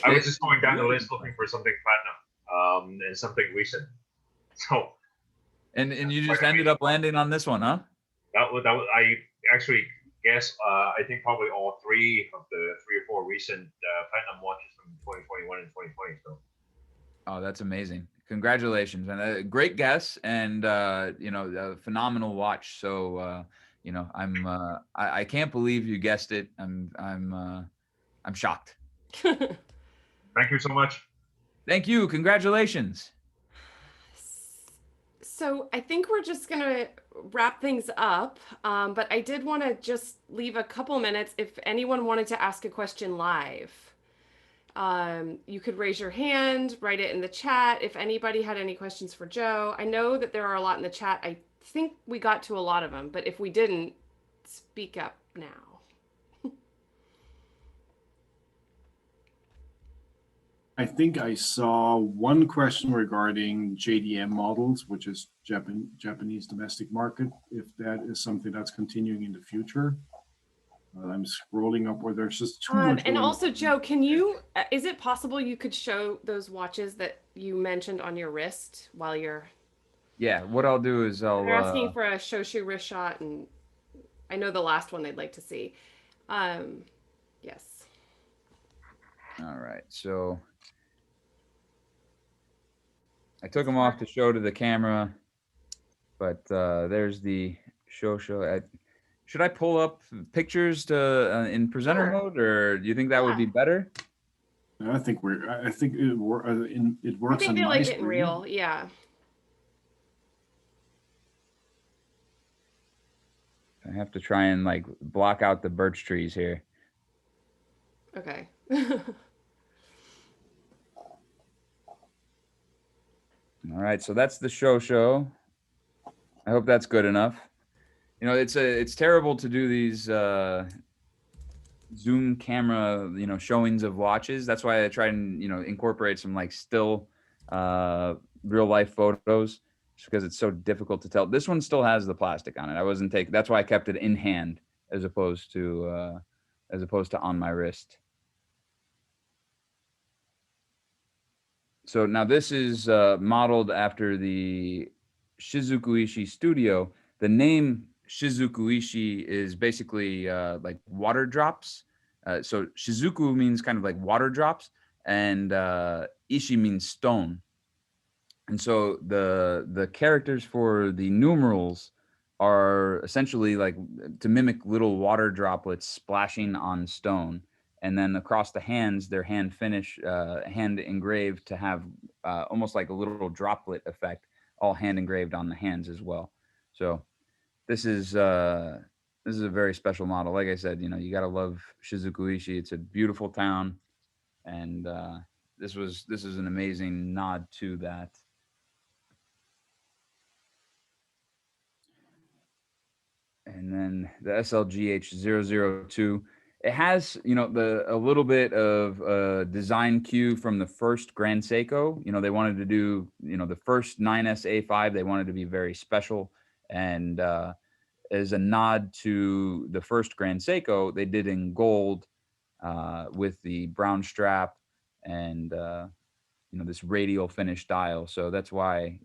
I was just going down the list looking for something platinum, and something recent. So. And you just ended up landing on this one, huh? That was I actually guess I think probably all 3 of the 3 or 4 recent platinum watches from 2021 and 2020. So. Oh, that's amazing. Congratulations, and a great guess, and a phenomenal watch. So I can't believe you guessed it. I'm shocked. Thank you so much. Thank you. Congratulations. So I think we're just gonna wrap things up, but I did want to just leave a couple minutes if anyone wanted to ask a question live. You could raise your hand, write it in the chat. If anybody had any questions for Joe, I know that there are a lot in the chat. I think we got to a lot of them, but if we didn't, speak up now. I think I saw one question regarding JDM models, which is Japanese domestic market, if that is something that's continuing in the future. I'm scrolling up where there's just too much. And also, Joe, is it possible you could show those watches that you mentioned on your wrist while you're... Yeah, what I'll do is They're asking for a Shoshu wrist shot, and I know the last one they'd like to see. Yes. All right, so I took them off to show to the camera, but there's the Shoshu. Should I pull up pictures in presenter mode, or do you think that would be better? I think it works. I think they like it in real, yeah. I have to try and like block out the birch trees here. Okay. All right, so that's the Shoshu. I hope that's good enough. You know, it's terrible to do these Zoom camera, showings of watches. That's why I try and, incorporate some like still real life photos, just because it's so difficult to tell. This one still has the plastic on it. That's why I kept it in hand as opposed to on my wrist. So now this is modeled after the Shizuku-ishi studio. The name Shizuku-ishi is basically like water drops. So Shizuku means kind of like water drops, and ishi means stone. And so the characters for the numerals are essentially like to mimic little water droplets splashing on stone. And then across the hands, they're hand engraved to have almost like a little droplet effect, all hand engraved on the hands as well. So This is a very special model. Like I said, you got to love Shizukuishi. It's a beautiful town, and this is an amazing nod to that. And then the SLGH002, it has, a little bit of design cue from the first Grand Seiko. They wanted to do, the first 9SA5, they wanted to be very special. And as a nod to the first Grand Seiko, they did in gold with the brown strap and, this radial finish dial. So that's why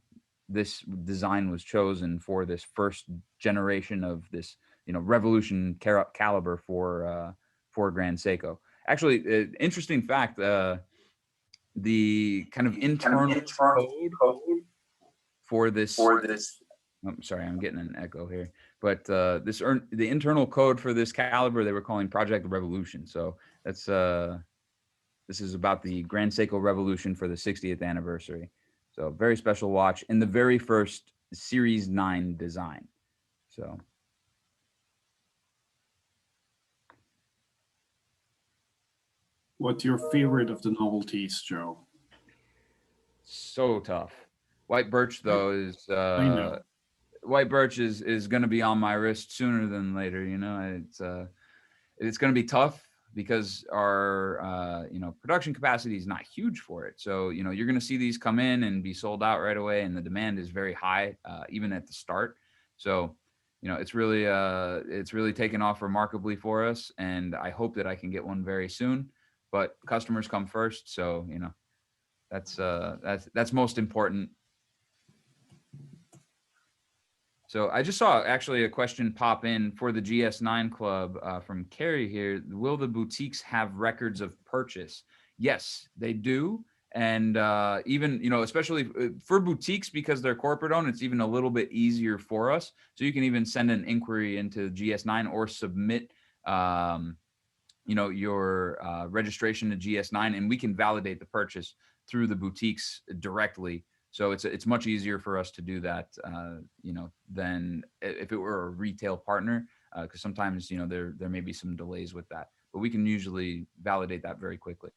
this design was chosen for this first generation of this, revolution caliber for Grand Seiko. Actually, interesting fact, the kind of internal code for this. I'm sorry, I'm getting an echo here. But the internal code for this caliber they were calling Project Revolution. So that's this is about the Grand Seiko Revolution for the 60th anniversary. So very special watch in the very first Series 9 design. So what's your favorite of the novelties, Joe? so tough. White birch though is I know. white birch is going to be on my wrist sooner than later. It's going to be tough because our production capacity is not huge for it. So you're going to see these come in and be sold out right away, and the demand is very high even at the start. So it's really taken off remarkably for us, and I hope that I can get one very soon. But customers come first, so that's most important. So I just saw actually a question pop in for the GS9 Club from Carrie here. Will the boutiques have records of purchase? Yes, they do. And even, especially for boutiques, because they're corporate owned, it's even a little bit easier for us. So you can even send an inquiry into GS9 or submit, your registration to GS9, and we can validate the purchase through the boutiques directly. So it's much easier for us to do that, than if it were a retail partner, because sometimes, there may be some delays with that, but we can usually validate that very quickly.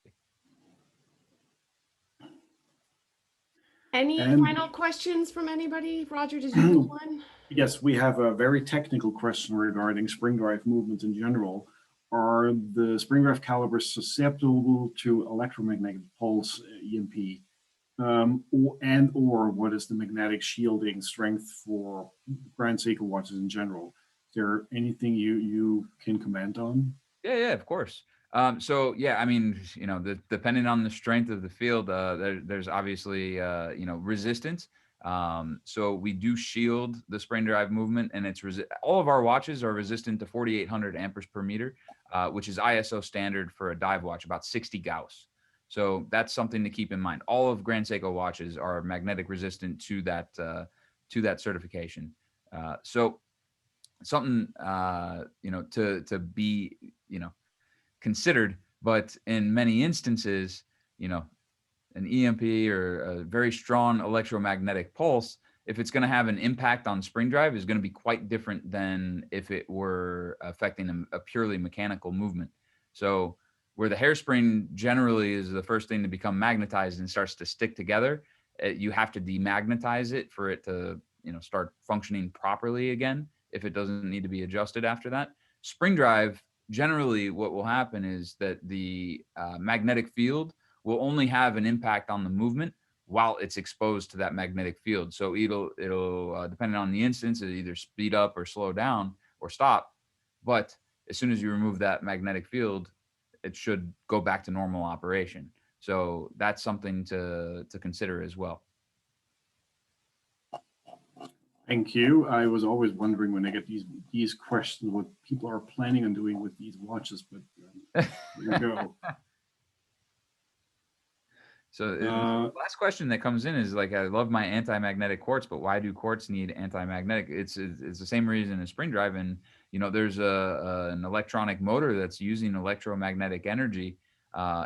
Any final questions from anybody? Roger, did you have one? Yes, we have a very technical question regarding spring drive movement in general. Are the spring drive calibers susceptible to electromagnetic pulse EMP? Or what is the magnetic shielding strength for Grand Seiko watches in general? Is there anything you can comment on? Yeah, of course. So yeah, I mean, depending on the strength of the field, there's obviously, resistance. So we do shield the spring drive movement, and all of our watches are resistant to 4,800 amperes per meter, which is ISO standard for a dive watch, about 60 Gauss. So that's something to keep in mind. All of Grand Seiko watches are magnetic resistant to that certification. So something to be considered, but in many instances, an EMP or a very strong electromagnetic pulse, if it's going to have an impact on spring drive, is going to be quite different than if it were affecting a purely mechanical movement. So where the hairspring generally is the first thing to become magnetized and starts to stick together, you have to demagnetize it for it to, start functioning properly again, if it doesn't need to be adjusted after that. Spring drive, generally what will happen is that the magnetic field will only have an impact on the movement while it's exposed to that magnetic field. So it'll depending on the instance, it'll either speed up or slow down or stop. But as soon as you remove that magnetic field, it should go back to normal operation. So that's something to consider as well. Thank you. I was always wondering when I get these questions what people are planning on doing with these watches, but here we go. So the last question that comes in is like, I love my anti-magnetic quartz, but why do quartz need anti-magnetic? It's the same reason as spring drive. And, there's an electronic motor that's using electromagnetic energy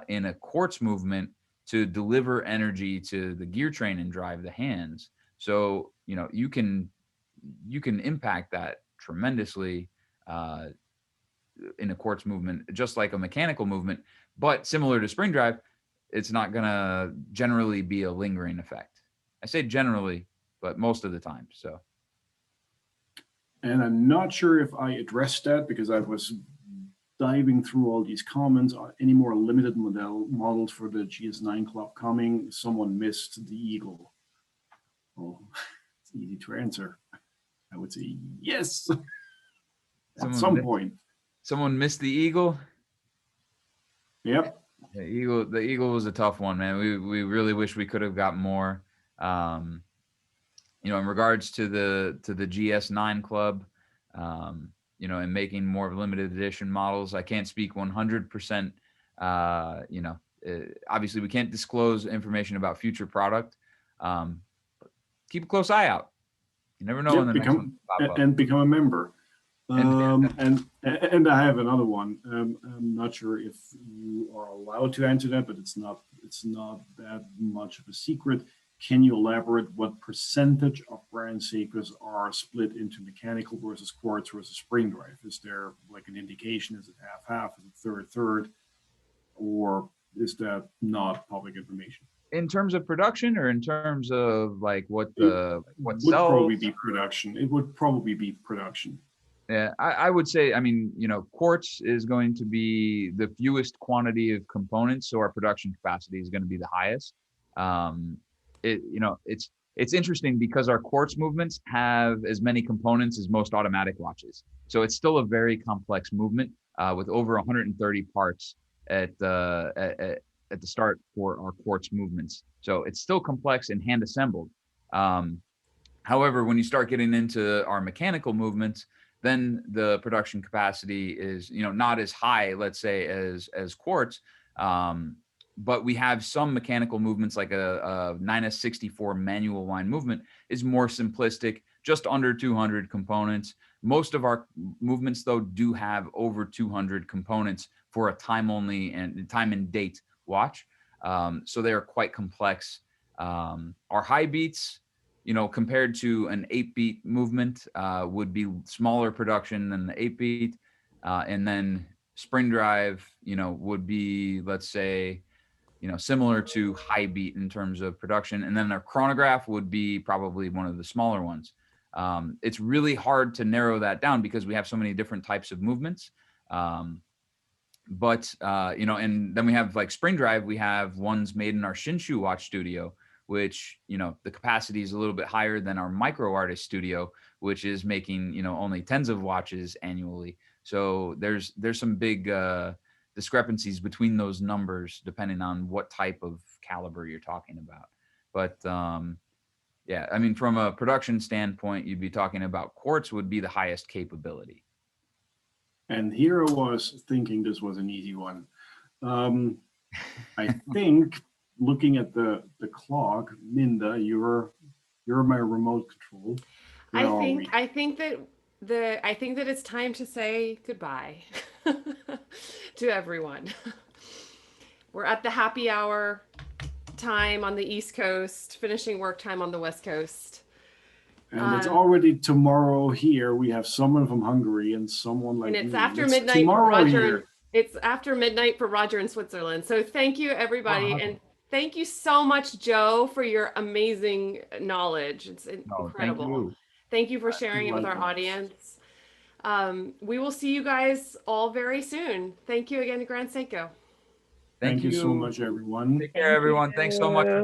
in a quartz movement to deliver energy to the gear train and drive the hands. So, you can impact that tremendously in a quartz movement, just like a mechanical movement, but similar to spring drive, it's not going to generally be a lingering effect. I say generally, but most of the time. So. And I'm not sure if I addressed that because I was diving through all these comments. Any more limited models for the GS9 club coming? Someone missed the Eagle. Oh, it's easy to answer. I would say yes. At some point. Someone missed the Eagle. Yep. The Eagle was a tough one, man. We really wish we could have got more. You know, in regards to the GS9 club, you know, and making more limited edition models, I can't speak 100%. You know, obviously we can't disclose information about future product. But keep a close eye out. You never know when the next one will pop up. And become a member. And I have another one. I'm not sure if you are allowed to answer that, but it's not that much of a secret. Can you elaborate what percentage of brand Seikos are split into mechanical versus quartz versus spring drive? Is there like an indication? Is it half-half? Is it third? Or is that not public information? In terms of production, or in terms of like what sells? Probably be production. It would probably be production. Yeah, I would say, I mean, you know, quartz is going to be the fewest quantity of components, so our production capacity is going to be the highest. You know, it's interesting because our quartz movements have as many components as most automatic watches, so it's still a very complex movement with over 130 parts at the start for our quartz movements. So it's still complex and hand assembled. However, when you start getting into our mechanical movements, then the production capacity is, you know, not as high, let's say, as quartz. But we have some mechanical movements, like a 9S64 manual line movement is more simplistic, just under 200 components. Most of our movements, though, do have over 200 components for a time only and time and date watch. So they are quite complex. Our high beats, you know, compared to an 8-beat movement, would be smaller production than the 8-beat. And then spring drive, you know, would be, let's say, you know, similar to high beat in terms of production. And then our chronograph would be probably one of the smaller ones. It's really hard to narrow that down because we have so many different types of movements. But you know, and then we have like spring drive, we have ones made in our Shinshu watch studio, which, you know, the capacity is a little bit higher than our micro artist studio, which is making, you know, only tens of watches annually. So there's some big discrepancies between those numbers depending on what type of caliber you're talking about. But yeah, I mean, from a production standpoint, you'd be talking about quartz would be the highest capability. And here I was thinking this was an easy one. I think looking at the clock, Minda, you're my remote control. I think that it's time to say goodbye to everyone. We're at the happy hour time on the East Coast, finishing work time on the West Coast. And it's already tomorrow here. We have someone from Hungary and someone like and it's after midnight for Roger. Here. It's after midnight for Roger in Switzerland. So thank you, everybody. Wow. And thank you so much, Joe, for your amazing knowledge. It's incredible. Thank you for sharing it with our audience. We will see you guys all very soon. Thank you again to Grand Seiko. Thank you so much, everyone. Take care, everyone. Thanks so much for